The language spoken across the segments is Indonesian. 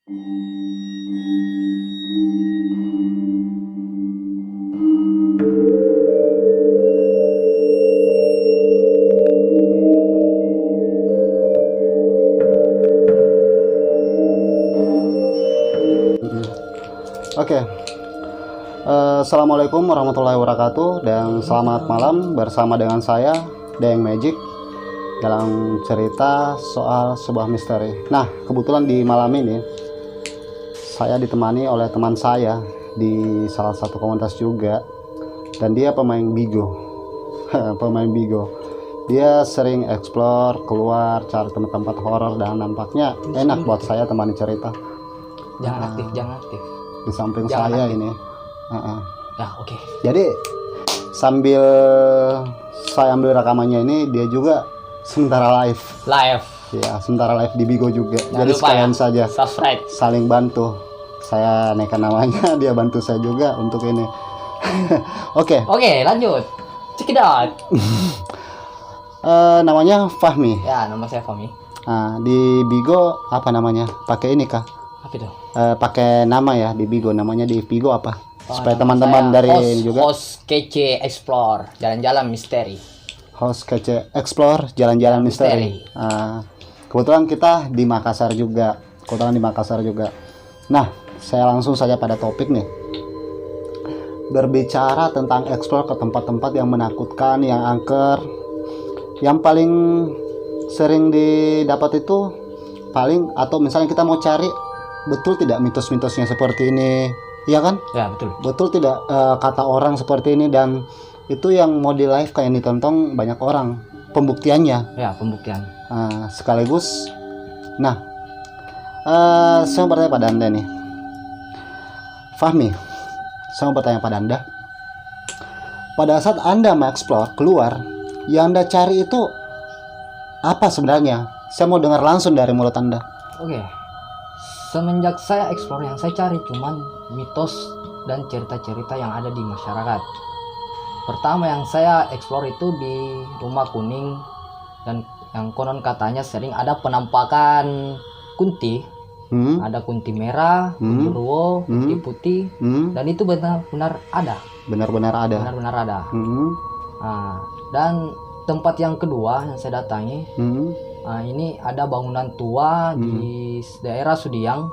Oke, Assalamualaikum warahmatullahi wabarakatuh dan selamat malam bersama dengan saya Deng Magic dalam cerita soal sebuah misteri. Nah, kebetulan di malam ini saya ditemani oleh teman saya di salah satu komunitas juga, dan dia pemain Bigo. Pemain Bigo. Dia sering explore, keluar, cari tempat-tempat horor, dan nampaknya enak buat saya temani cerita. Jangan aktif. Di samping Jangan saya aktif. ini. Ya, oke. Jadi sambil saya ambil rekamannya ini, dia juga sementara live. Ya, sementara live di Bigo juga. Jangan Jadi lupa sekalian ya, saja subscribe. saling bantu. Saya naikkan namanya, dia bantu saya juga untuk ini. Oke. Oke, lanjut. Check it out. Namanya Fahmi. Ya, nama saya Fahmi. Nah, di Bigo apa namanya? Pakai ini kah? Apa itu? Pakai nama ya di Bigo. Namanya di Bigo apa? Supaya nama teman-teman saya dari host, juga. Host Kece Explore, jalan-jalan misteri. Host Kece Explore, jalan-jalan misteri. Kebetulan kita di Makassar juga. Nah, saya langsung saja pada topik nih. Berbicara tentang explore ke tempat-tempat yang menakutkan, yang angker, yang paling sering didapat itu paling, atau misalnya kita mau cari betul tidak mitos-mitosnya seperti ini, iya kan? Ya, betul. Betul tidak kata orang seperti ini, dan itu yang mau di live kayak ditonton banyak orang pembuktiannya. Ya, pembuktian. Sekaligus, nah, saya mau bertanya pada Anda nih, Fahmi, saya mau bertanya pada Anda, pada saat Anda mengeksplor keluar, yang Anda cari itu apa sebenarnya? Saya mau dengar langsung dari mulut Anda. Oke. Semenjak saya explore, yang saya cari cuman mitos dan cerita-cerita yang ada di masyarakat. Pertama yang saya explore itu di Rumah Kuning, dan yang konon katanya sering ada penampakan kunti. Ada kunti merah, kunti ruo, kunti putih, dan itu benar-benar ada. Benar-benar ada. Benar-benar ada. Dan tempat yang kedua yang saya datangi, ini ada bangunan tua di daerah Sudiang.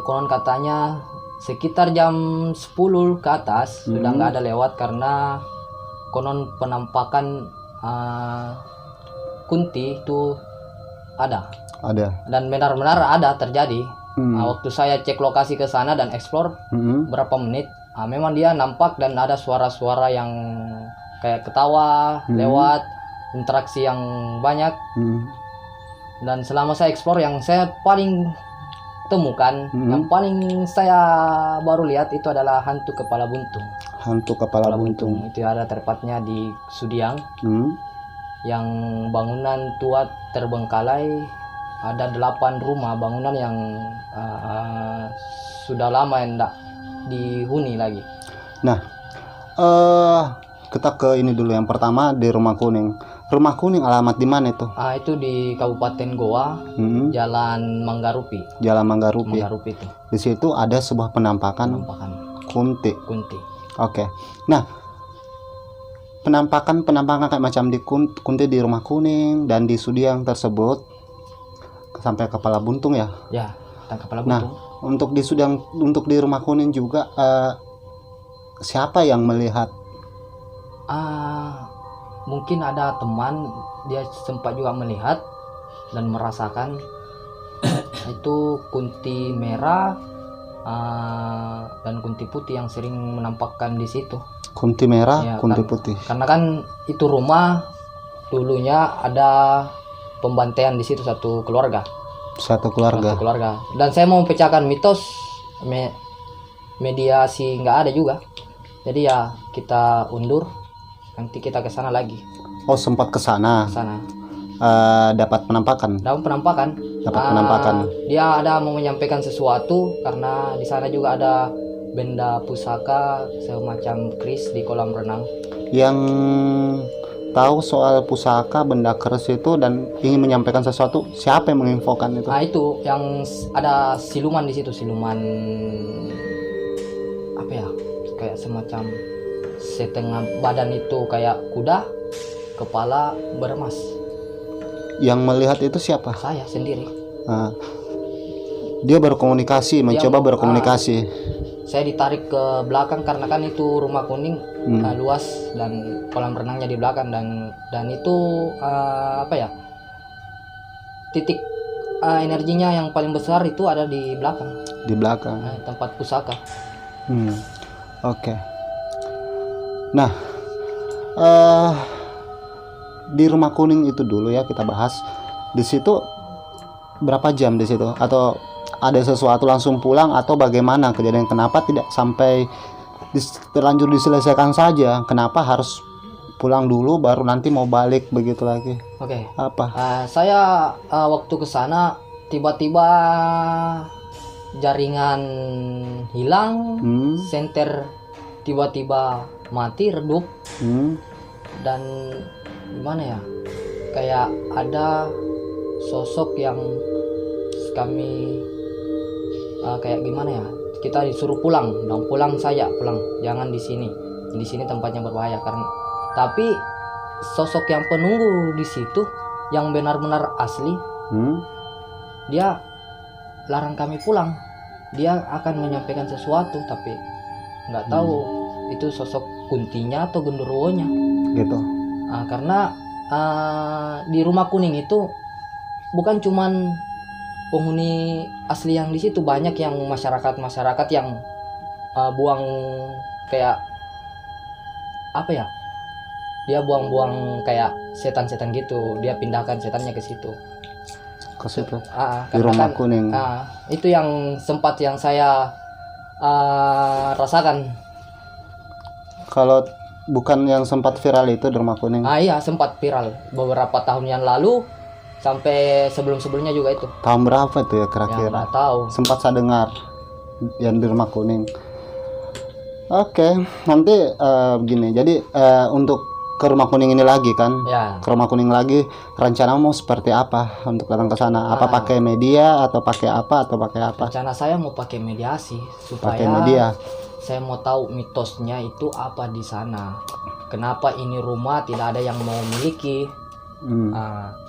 Konon katanya sekitar jam 10 ke atas sudah nggak ada lewat, karena konon penampakan kunti itu ada dan benar-benar ada terjadi. Waktu saya cek lokasi ke sana dan explore berapa menit, memang dia nampak dan ada suara-suara yang kayak ketawa lewat, interaksi yang banyak. Dan selama saya explore, yang saya paling temukan, yang paling saya baru lihat itu adalah hantu kepala buntung. Hantu kepala buntung. Itu ada tepatnya di Sudiang. Yang bangunan tua terbengkalai, ada 8 rumah bangunan yang sudah lama tidak dihuni lagi. Nah, kita ke ini dulu. Yang pertama di Rumah Kuning. Rumah Kuning alamat di mana itu? Itu di Kabupaten Goa, Jalan Manggarupi. Jalan Manggarupi. Manggarupi itu. Di situ ada sebuah penampakan kunti. Oke. Nah, penampakan kayak macam di kunti di Rumah Kuning dan di Sudiang tersebut sampai kepala buntung ya? Ya, kepala buntung. Nah, untuk di Sudiang, untuk di Rumah Kuning juga, siapa yang melihat? Mungkin ada teman, dia sempat juga melihat dan merasakan itu kunti merah dan kunti putih yang sering menampakkan di situ. Kunti merah, kunti putih. Karena kan itu rumah dulunya ada pembantaian di situ, satu keluarga. Dan saya mau pecahkan mitos, mediasi nggak ada juga. Jadi ya kita undur, nanti kita ke sana lagi. Oh, sempat ke sana. Dapat penampakan. Dia ada mau menyampaikan sesuatu, karena di sana juga ada benda pusaka semacam kris di kolam renang. Yang tahu soal pusaka benda keris itu dan ingin menyampaikan sesuatu, siapa yang menginfokan itu? Nah itu yang ada siluman di situ, siluman apa ya, kayak semacam setengah badan itu kayak kuda, kepala beremas. Yang melihat itu siapa? Saya sendiri. Nah, dia berkomunikasi, mencoba berkomunikasi. Saya ditarik ke belakang karena kan itu rumah kuning luas dan kolam renangnya di belakang, dan itu apa ya, titik energinya yang paling besar itu ada di belakang. Di belakang. Tempat pusaka. Oke. Nah, di rumah kuning itu dulu ya kita bahas. Di situ berapa jam di situ? Atau ada sesuatu langsung pulang atau bagaimana kejadian? Kenapa tidak sampai terlanjur diselesaikan saja? Kenapa harus pulang dulu baru nanti mau balik begitu lagi? Oke. Apa? Saya waktu ke sana tiba-tiba jaringan hilang, senter tiba-tiba mati redup, dan gimana ya, kayak ada sosok yang kami kayak gimana ya, kita disuruh pulang, jangan di sini tempatnya berbahaya. Karena tapi sosok yang penunggu di situ yang benar-benar asli, dia larang kami pulang. Dia akan menyampaikan sesuatu tapi nggak tahu itu sosok kuntinya atau genderuwonya gitu. Karena di rumah kuning itu bukan cuman penghuni asli yang di situ, banyak yang masyarakat yang buang kayak apa ya, dia buang-buang kayak setan-setan gitu, dia pindahkan setannya ke situ. Di rumah kuning. Itu yang sempat yang saya rasakan. Kalau bukan yang sempat viral itu di rumah kuning? Iya, sempat viral beberapa tahun yang lalu, sampai sebelumnya juga itu. Tahun berapa itu ya kira-kira? Ya, nggak tahu. Sempat saya dengar yang di rumah kuning. Oke, nanti begini. Jadi untuk ke rumah kuning ini lagi kan? Ya. Ke rumah kuning lagi, rencana mau seperti apa untuk datang ke sana? Apa pakai media atau pakai apa Rencana saya mau pakai mediasi supaya pakai media. Saya mau tahu mitosnya itu apa di sana. Kenapa ini rumah tidak ada yang mau miliki?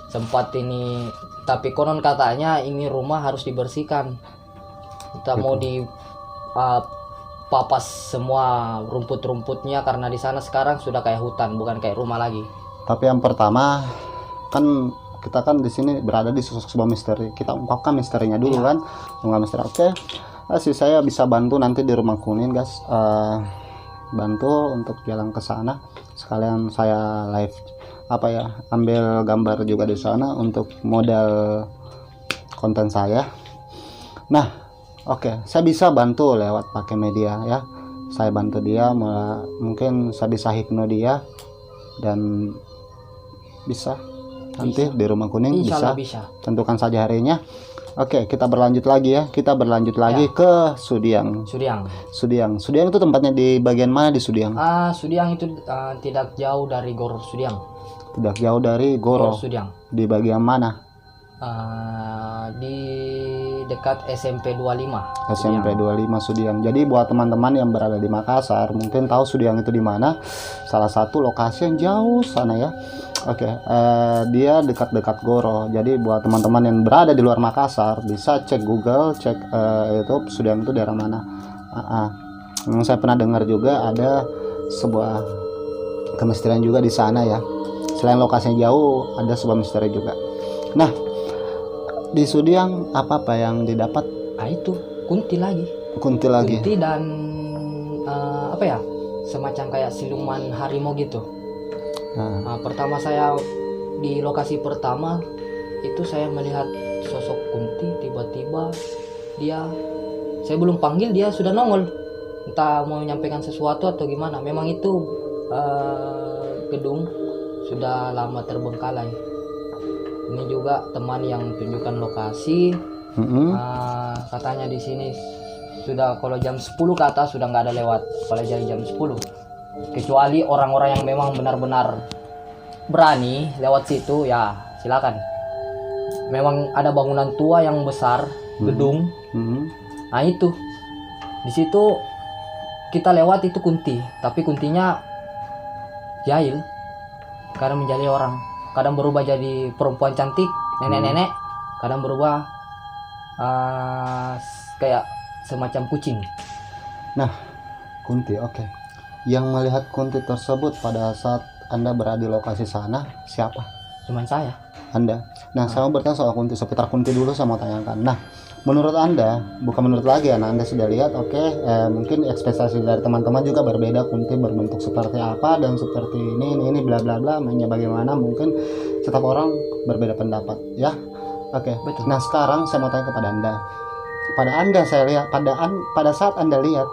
Sempat ini, tapi konon katanya ini rumah harus dibersihkan. Kita mau di papas semua rumput-rumputnya karena di sana sekarang sudah kayak hutan, bukan kayak rumah lagi. Tapi yang pertama kan kita kan di sini berada di sebuah misteri. Kita ungkapkan misterinya dulu kan. Ungkap misteri. Oke. Saya bisa bantu nanti di rumah kuning, guys. Bantu untuk jalan ke sana. Sekalian saya live ambil gambar juga di sana untuk modal konten saya. Nah, oke, saya bisa bantu lewat pakai media ya. Saya bantu dia, mungkin saya bisa hipno dia dan bisa nanti di rumah kuning bisa. Tentukan saja harinya. Oke, kita berlanjut lagi ya. Ke Sudiang. Sudiang itu tempatnya di bagian mana di Sudiang? Sudiang itu tidak jauh dari Gor Sudiang. Tidak jauh dari Gor Sudiang. Di bagian mana? Di dekat SMP 25. SMP 25 Sudiang. Jadi buat teman-teman yang berada di Makassar mungkin tahu Sudiang itu di mana. Salah satu lokasi yang jauh sana ya. Oke, dia dekat-dekat Goro. Jadi buat teman-teman yang berada di luar Makassar bisa cek Google, cek YouTube Sudiang itu daerah mana. Memang saya pernah dengar juga ada sebuah kemisterian juga di sana ya. Selain lokasinya jauh, ada sebuah misteri juga. Nah, di Sudiang apa yang didapat? Itu kunti lagi. Kunti dan semacam kayak siluman harimau gitu. Pertama saya di lokasi pertama itu saya melihat sosok kunti, tiba-tiba saya belum panggil dia sudah nongol, entah mau menyampaikan sesuatu atau gimana. Memang itu gedung sudah lama terbengkalai. Ini juga teman yang tunjukkan lokasi, katanya di sini sudah kalau jam 10 ke atas sudah nggak ada lewat, apalagi jam 10. Kecuali orang-orang yang memang benar-benar berani lewat situ ya silakan. Memang ada bangunan tua yang besar, gedung. Nah itu di situ kita lewat, itu kunti, tapi kuntinya jahil. Kadang menjadi orang, kadang berubah jadi perempuan cantik, nenek-nenek, kadang berubah kayak semacam kucing. Nah, kunti, oke. Yang melihat kunti tersebut pada saat Anda berada di lokasi sana siapa? Cuman saya. Anda. Nah, saya mau bertanya soal kunti, seputar kunti dulu saya mau tanyakan. Nah, menurut Anda, bukan menurut lagi ya, Anda sudah lihat, mungkin ekspektasi dari teman-teman juga berbeda, kunti berbentuk seperti apa dan seperti ini bla bla bla, mainnya bagaimana, mungkin setiap orang berbeda pendapat, ya. Oke. Betul. Nah, sekarang saya mau tanya kepada Anda. Pada Anda saya lihat, pada saat Anda lihat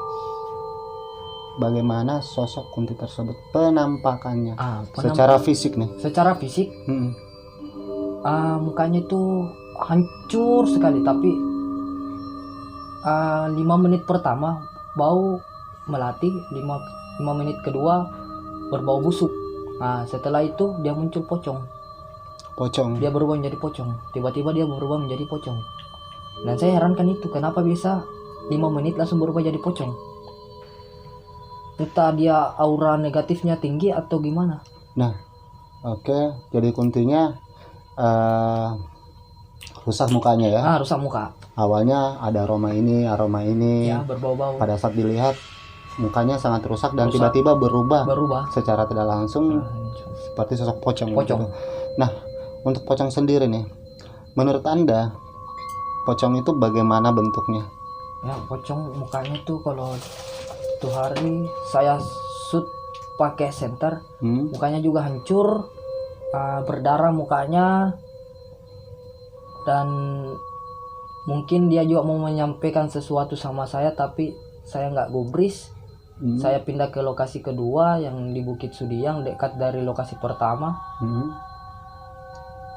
bagaimana sosok kunti tersebut, penampakannya, secara fisik nih. Secara fisik, mukanya itu hancur sekali, tapi 5 menit pertama bau melati, 5 menit kedua berbau busuk. Setelah itu dia muncul pocong. Dia berubah menjadi pocong. Tiba-tiba dia berubah menjadi pocong. Dan saya herankan itu, kenapa bisa 5 menit langsung berubah jadi pocong. Entah dia aura negatifnya tinggi atau gimana. Nah, jadi kuntinya rusak mukanya ya. Rusak muka. Awalnya ada aroma ini. Ya, berbau-bau. Pada saat dilihat mukanya sangat rusak dan tiba-tiba berubah secara tidak langsung seperti sosok pocong. Gitu. Nah, untuk pocong sendiri nih, menurut Anda pocong itu bagaimana bentuknya? Ya, pocong mukanya tuh kalau itu hari saya shoot pakai senter, mukanya juga hancur, berdarah mukanya, dan mungkin dia juga mau menyampaikan sesuatu sama saya, tapi saya nggak gubris. Saya pindah ke lokasi kedua yang di Bukit Sudiang, dekat dari lokasi pertama.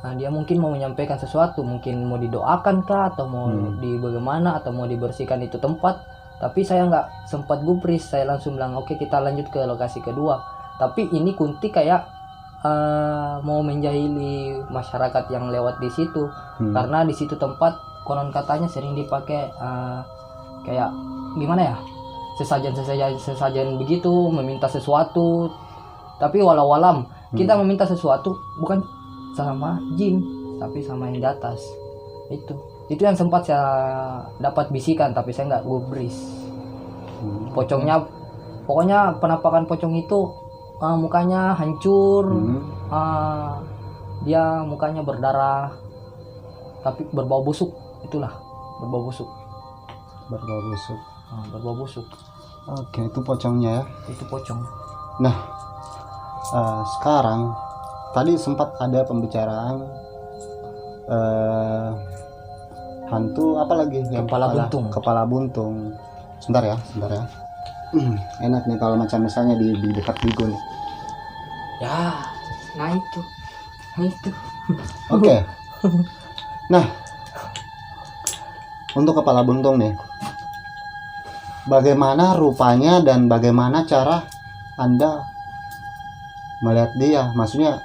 Nah, dia mungkin mau menyampaikan sesuatu, mungkin mau didoakan kah, atau mau bagaimana, atau mau dibersihkan itu tempat. Tapi saya nggak sempat gubris, saya langsung bilang oke, kita lanjut ke lokasi kedua. Tapi ini kunti kayak mau menjahili masyarakat yang lewat di situ, karena di situ tempat konon katanya sering dipakai kayak gimana ya, sesajen begitu, meminta sesuatu. Tapi walau alam kita meminta sesuatu bukan sama jin, tapi sama yang di atas. Itu yang sempat saya dapat bisikan, tapi saya nggak gubris. Pocongnya, pokoknya penampakan pocong itu mukanya hancur, dia mukanya berdarah, tapi berbau busuk. Itulah berbau busuk. Berbau busuk. Oke, itu pocongnya ya. Itu pocong. Nah, sekarang tadi sempat ada pembicaraan hantu apa lagi yang kepala buntung. Sebentar ya. Enak nih kalau macam misalnya di dekat Bigo nih. Ya, nah itu. Oke. Nah, untuk kepala buntung nih, bagaimana rupanya dan bagaimana cara Anda melihat dia? Maksudnya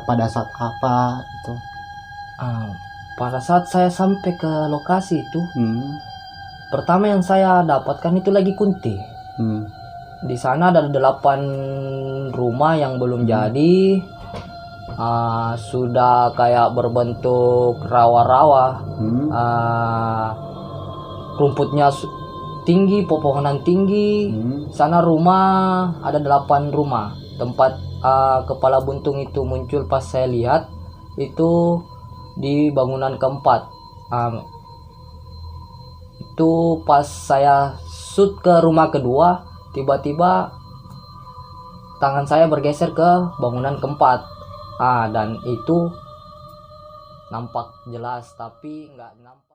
pada saat apa itu? Pada saat saya sampai ke lokasi itu, pertama yang saya dapatkan itu lagi kunti. Di sana ada 8 rumah yang belum jadi, sudah kayak berbentuk rawa-rawa, rumputnya tinggi, pepohonan tinggi. Sana rumah ada 8 rumah. Tempat kepala buntung itu muncul pas saya lihat itu di bangunan keempat. Itu pas saya shoot ke rumah kedua, tiba-tiba tangan saya bergeser ke bangunan keempat. Dan itu nampak jelas, tapi nggak nampak.